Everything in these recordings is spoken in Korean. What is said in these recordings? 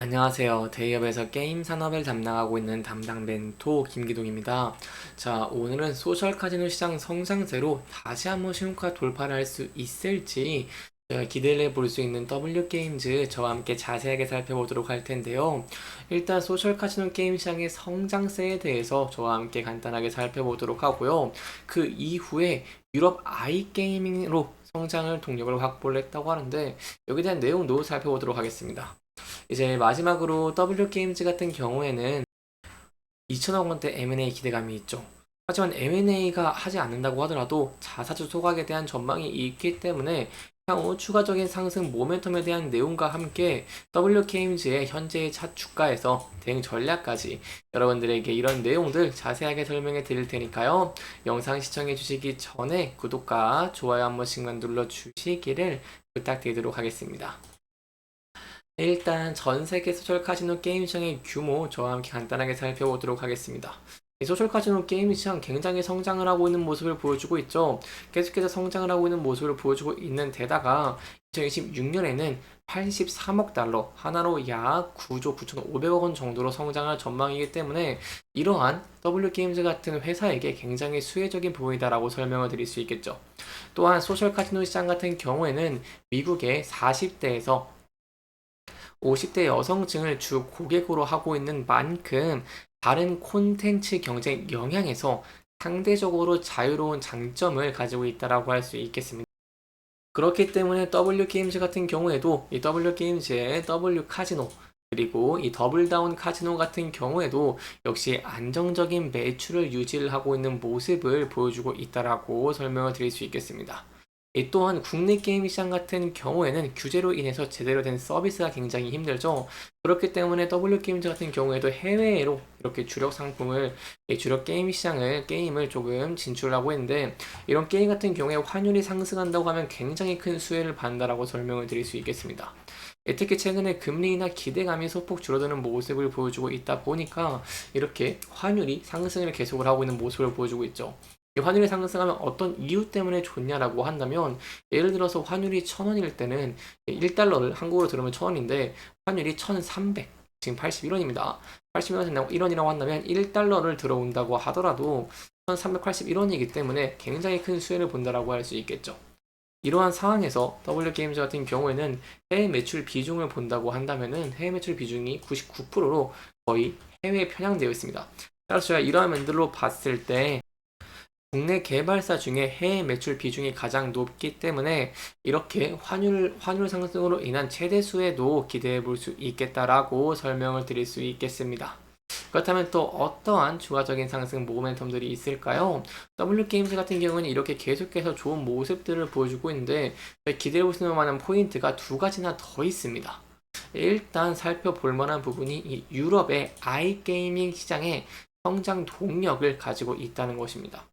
안녕하세요. 대기업에서 게임 산업을 담당하고 있는 담당 멘토 김기동입니다. 자, 오늘은 소셜 카지노 시장 성장세로 다시 한번 신고가 돌파를 할 수 있을지 저희가 기대를 해볼 수 있는 W게임즈 저와 함께 자세하게 살펴보도록 할 텐데요. 일단 소셜 카지노 게임 시장의 성장세에 대해서 저와 함께 간단하게 살펴보도록 하고요. 그 이후에 유럽 아이게이밍으로 성장을 동력을 확보를 했다고 하는데 여기에 대한 내용도 살펴보도록 하겠습니다. 이제 마지막으로 W게임즈 같은 경우에는 2천억 원대 M&A 기대감이 있죠. 하지만 M&A가 하지 않는다고 하더라도 자사주 소각에 대한 전망이 있기 때문에 향후 추가적인 상승 모멘텀에 대한 내용과 함께 W게임즈의 현재의 차 주가에서 대응 전략까지 여러분들에게 이런 내용들 자세하게 설명해 드릴 테니까요. 영상 시청해 주시기 전에 구독과 좋아요 한 번씩만 눌러 주시기를 부탁드리도록 하겠습니다. 일단 전 세계 소셜 카지노 게임 시장의 규모 저와 함께 간단하게 살펴보도록 하겠습니다. 이 소셜 카지노 게임 시장 굉장히 성장을 하고 있는 모습을 보여주고 있죠. 계속해서 성장을 하고 있는 모습을 보여주고 있는 데다가 2026년에는 83억 달러, 하나로 약 9조 9,500억 원 정도로 성장할 전망이기 때문에 이러한 W게임즈 같은 회사에게 굉장히 수혜적인 부분이다라고 설명을 드릴 수 있겠죠. 또한 소셜 카지노 시장 같은 경우에는 미국의 40대에서 50대 여성층을 주 고객으로 하고 있는 만큼 다른 콘텐츠 경쟁 영향에서 상대적으로 자유로운 장점을 가지고 있다라고 할 수 있겠습니다. 그렇기 때문에 W게임즈 같은 경우에도 이 W게임즈의 W카지노 그리고 이 더블다운 카지노 같은 경우에도 역시 안정적인 매출을 유지를 하고 있는 모습을 보여주고 있다라고 설명을 드릴 수 있겠습니다. 이 또한 국내 게임 시장 같은 경우에는 규제로 인해서 제대로 된 서비스가 굉장히 힘들죠. 그렇기 때문에 W게임즈 같은 경우에도 해외로 이렇게 주력 상품을, 주력 게임 시장을, 게임을 조금 진출하고 있는데, 이런 게임 같은 경우에 환율이 상승한다고 하면 굉장히 큰 수혜를 받는다라고 설명을 드릴 수 있겠습니다. 특히 최근에 금리나 기대감이 소폭 줄어드는 모습을 보여주고 있다 보니까 이렇게 환율이 상승을 계속을 하고 있는 모습을 보여주고 있죠. 이 환율이 상승하면 어떤 이유 때문에 좋냐라고 한다면 예를 들어서 환율이 1,000원일 때는 1달러를 한국으로 들으면 1,000원인데 환율이 1,300 지금 81원입니다. 81원이라고 한다면 1달러를 들어온다고 하더라도 1,381원이기 때문에 굉장히 큰 수혜를 본다라고 할 수 있겠죠. 이러한 상황에서 W게임즈 같은 경우에는 해외 매출 비중을 본다고 한다면은 해외 매출 비중이 99%로 거의 해외에 편향되어 있습니다. 따라서 제가 이러한 면들로 봤을 때 국내 개발사 중에 해외 매출 비중이 가장 높기 때문에 이렇게 환율 상승으로 인한 최대 수혜도 기대해 볼 수 있겠다라고 설명을 드릴 수 있겠습니다. 그렇다면 또 어떠한 추가적인 상승 모멘텀들이 있을까요? W게임즈 같은 경우는 이렇게 계속해서 좋은 모습들을 보여주고 있는데 기대해 볼 수 있는 만한 포인트가 두 가지나 더 있습니다. 일단 살펴볼 만한 부분이 이 유럽의 아이게이밍 시장의 성장 동력을 가지고 있다는 것입니다.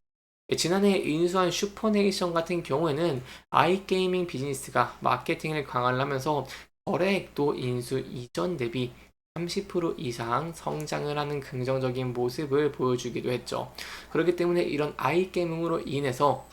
지난해 인수한 슈퍼네이션 같은 경우에는 아이게이밍 비즈니스가 마케팅을 강화를 하면서 거래액도 인수 이전 대비 30% 이상 성장을 하는 긍정적인 모습을 보여주기도 했죠. 그렇기 때문에 이런 아이게이밍으로 인해서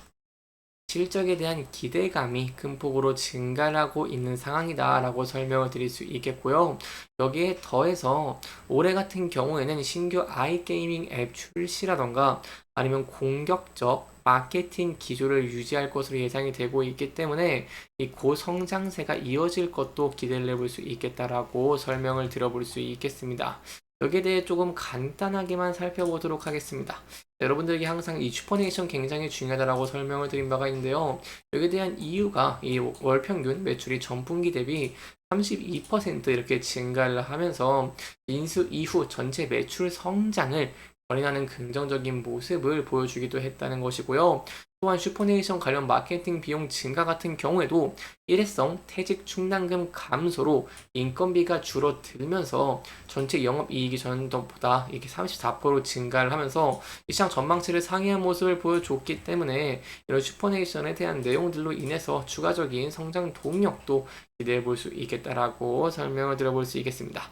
실적에 대한 기대감이 큰 폭으로 증가를 하고 있는 상황이다라고 설명을 드릴 수 있겠고요. 여기에 더해서 올해 같은 경우에는 신규 아이게이밍 앱 출시라던가 아니면 공격적 마케팅 기조를 유지할 것으로 예상이 되고 있기 때문에 이 고성장세가 이어질 것도 기대를 해볼 수 있겠다라고 설명을 드려볼 수 있겠습니다. 여기에 대해 조금 간단하게만 살펴보도록 하겠습니다. 여러분들에게 항상 이 슈퍼네이션 굉장히 중요하다라고 설명을 드린 바가 있는데요. 여기에 대한 이유가 이 월평균 매출이 전분기 대비 32% 이렇게 증가를 하면서 인수 이후 전체 매출 성장을 견인하는 긍정적인 모습을 보여주기도 했다는 것이고요. 또한 슈퍼네이션 관련 마케팅 비용 증가 같은 경우에도 일회성 퇴직 충당금 감소로 인건비가 줄어들면서 전체 영업이익이 전년도보다 이렇게 34% 증가를 하면서 시장 전망치를 상회한 모습을 보여줬기 때문에 이런 슈퍼네이션에 대한 내용들로 인해서 추가적인 성장 동력도 기대해 볼 수 있겠다라고 설명을 드려볼 수 있겠습니다.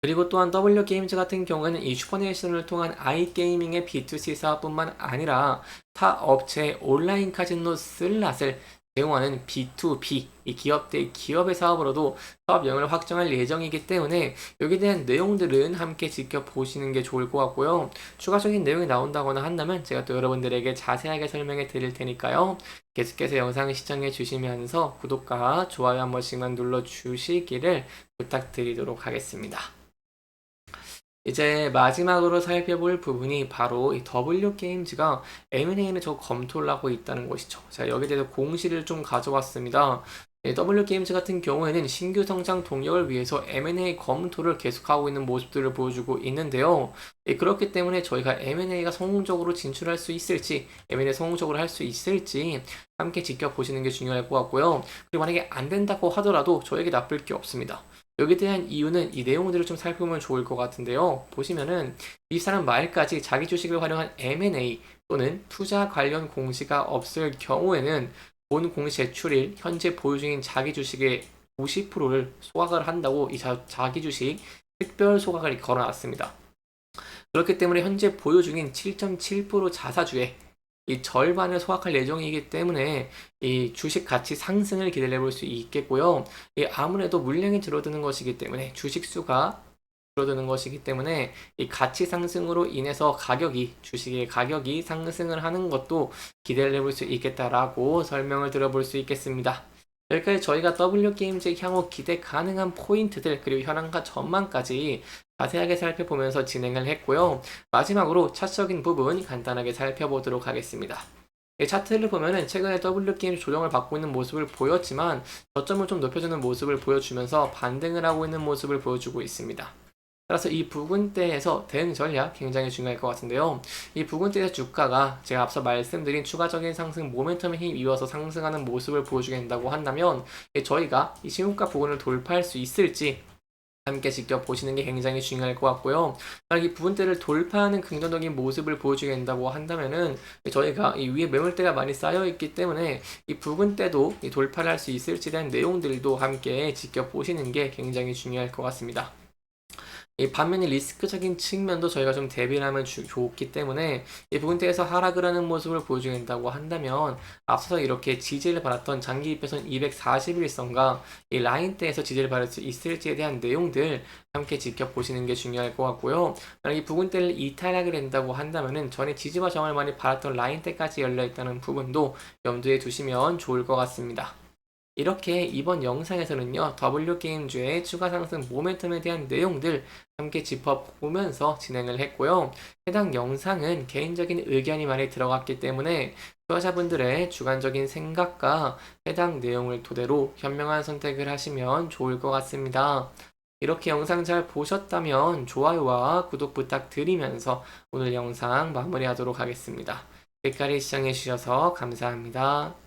그리고 또한 W게임즈 같은 경우에는 이 슈퍼네이션을 통한 아이게이밍의 B2C 사업뿐만 아니라 타 업체의 온라인 카지노 슬롯을 제공하는 B2B, 이 기업 대 기업의 사업으로도 사업령을 확정할 예정이기 때문에 여기에 대한 내용들은 함께 지켜보시는 게 좋을 것 같고요. 추가적인 내용이 나온다거나 한다면 제가 또 여러분들에게 자세하게 설명해 드릴 테니까요. 계속해서 영상을 시청해 주시면서 구독과 좋아요 한 번씩만 눌러 주시기를 부탁드리도록 하겠습니다. 이제 마지막으로 살펴볼 부분이 바로 이 W게임즈가 M&A를 저 검토를 하고 있다는 것이죠. 자, 여기에 대해서 공시를 좀 가져왔습니다. W게임즈 같은 경우에는 신규 성장 동력을 위해서 M&A 검토를 계속하고 있는 모습들을 보여주고 있는데요. 그렇기 때문에 저희가 M&A가 성공적으로 진출할 수 있을지, M&A 성공적으로 할 수 있을지 함께 지켜보시는 게 중요할 것 같고요. 그리고 만약에 안 된다고 하더라도 저에게 나쁠 게 없습니다. 여기에 대한 이유는 이 내용들을 좀 살펴보면 좋을 것 같은데요. 보시면은 이 사람 말까지 자기 주식을 활용한 M&A 또는 투자 관련 공시가 없을 경우에는 본 공시 제출일 현재 보유 중인 자기 주식의 90%를 소각을 한다고 이 자기 주식 특별 소각을 걸어놨습니다. 그렇기 때문에 현재 보유 중인 7.7% 자사주에 이 절반을 소각할 예정이기 때문에 이 주식 가치 상승을 기대해 볼 수 있겠고요. 아무래도 물량이 줄어드는 것이기 때문에 주식 수가 줄어드는 것이기 때문에 이 가치 상승으로 인해서 주식의 가격이 상승을 하는 것도 기대를 해볼 수 있겠다라고 설명을 들어볼 수 있겠습니다. 여기까지 저희가 W게임즈의 향후 기대 가능한 포인트들 그리고 현황과 전망까지 자세하게 살펴보면서 진행을 했고요. 마지막으로 차트적인 부분 간단하게 살펴보도록 하겠습니다. 차트를 보면은 최근에 W게임즈 조정을 받고 있는 모습을 보였지만 저점을 좀 높여주는 모습을 보여주면서 반등을 하고 있는 모습을 보여주고 있습니다. 따라서 이 부근대에서 대응 전략 굉장히 중요할 것 같은데요. 이 부근대에서 주가가 제가 앞서 말씀드린 추가적인 상승 모멘텀에 힘입어서 상승하는 모습을 보여주게 된다고 한다면 저희가 이 신고가 부근을 돌파할 수 있을지 함께 지켜보시는 게 굉장히 중요할 것 같고요. 만약 이 부분대를 돌파하는 긍정적인 모습을 보여주게 된다고 한다면은 저희가 이 위에 매물대가 많이 쌓여 있기 때문에 이 부분대도 돌파를 할 수 있을지에 대한 내용들도 함께 지켜보시는 게 굉장히 중요할 것 같습니다. 반면에 리스크적인 측면도 저희가 좀 대비를 하면 좋기 때문에 이 부분대에서 하락을 하는 모습을 보여주게 된다고 한다면 앞서서 이렇게 지지를 받았던 장기 입회선 241선과 이 라인대에서 지지를 받을 수 있을지에 대한 내용들 함께 지켜보시는 게 중요할 것 같고요. 만약 이 부분대를 이탈하게 된다고 한다면은 전에 지지와 저항을 많이 받았던 라인대까지 열려있다는 부분도 염두에 두시면 좋을 것 같습니다. 이렇게 이번 영상에서는요, W게임즈의 추가 상승 모멘텀에 대한 내용들 함께 짚어보면서 진행을 했고요. 해당 영상은 개인적인 의견이 많이 들어갔기 때문에 투자자분들의 주관적인 생각과 해당 내용을 토대로 현명한 선택을 하시면 좋을 것 같습니다. 이렇게 영상 잘 보셨다면 좋아요와 구독 부탁드리면서 오늘 영상 마무리하도록 하겠습니다. 끝까지 시청해주셔서 감사합니다.